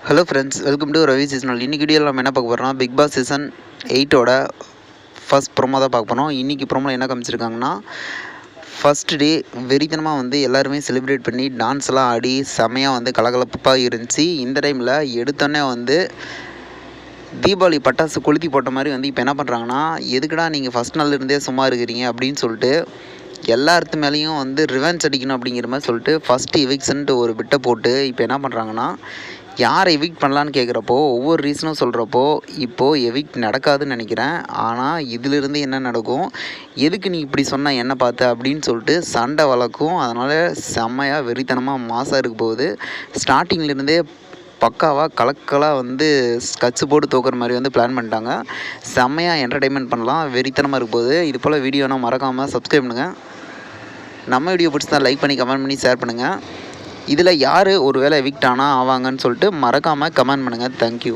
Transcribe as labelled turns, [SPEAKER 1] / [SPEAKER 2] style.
[SPEAKER 1] Hello friends, welcome to Ravi seasonal. இன்றைக்கி வீடியோவில் நம்ம என்ன பார்க்க போகிறோம்னா, பிக் பாஸ் சீசன் 8ஓட ஃபர்ஸ்ட் ப்ரோமோ தான் பார்க்க போகிறோம். இன்றைக்கி ப்ரோமோவில் என்ன காமிச்சிருக்காங்கன்னா, ஃபஸ்ட் டே வெறித்தனமாக எல்லாருமே செலிப்ரேட் பண்ணி டான்ஸ்லாம் ஆடி செமையாக கலகலப்பாக இருந்துச்சு. இந்த டைமில் எடுத்தோடனே தீபாவளி பட்டாசு கொளுத்தி போட்ட மாதிரி இப்போ என்ன பண்ணுறாங்கன்னா, எதுக்குடா நீங்கள் ஃபஸ்ட் நாள் இருந்தே சும்மா இருக்கிறீங்க அப்படின்னு சொல்லிட்டு எல்லாத்து மேலேயும் ரிவெஞ்ச் அடிக்கணும் அப்படிங்கிற மாதிரி சொல்லிட்டு ஃபஸ்ட்டு எவிக்ஷன்ட்டு ஒரு பிட்டை போட்டு இப்போ என்ன பண்ணுறாங்கன்னா, யாரை எவிக்ட் பண்ணலான்னு கேட்குறப்போ ஒவ்வொரு ரீசனும் சொல்கிறப்போ இப்போது எவிக்ட் நடக்காதுன்னு நினைக்கிறேன். ஆனால் இதிலிருந்து என்ன நடக்கும், எதுக்கு நீ இப்படி சொன்ன என்ன பார்த்த அப்படின்னு சொல்லிட்டு சண்டை வளர்க்கும். அதனால் செம்மையாக வெறித்தனமாக மாசாக இருக்க போகுது. ஸ்டார்டிங்லேருந்தே பக்காவாக கலக்கலாக ஸ்கட்ச் போட்டு தோக்குற மாதிரி பிளான் பண்ணிட்டாங்க. செம்மையாக என்டர்டெயின்மெண்ட் பண்ணலாம், வெறித்தனமாக இருக்க போகுது. இது போல் வீடியோனா மறக்காமல் சப்ஸ்கிரைப் பண்ணுங்கள். நம்ம வீடியோ பிடிச்சா லைக் பண்ணி கமெண்ட் பண்ணி ஷேர் பண்ணுங்கள். இதில் யார் ஒரு வேளை எவிக்ட் ஆனால் ஆவாங்கன்னு சொல்லிட்டு மறக்காமல் கமெண்ட் பண்ணுங்கள். தேங்க்யூ.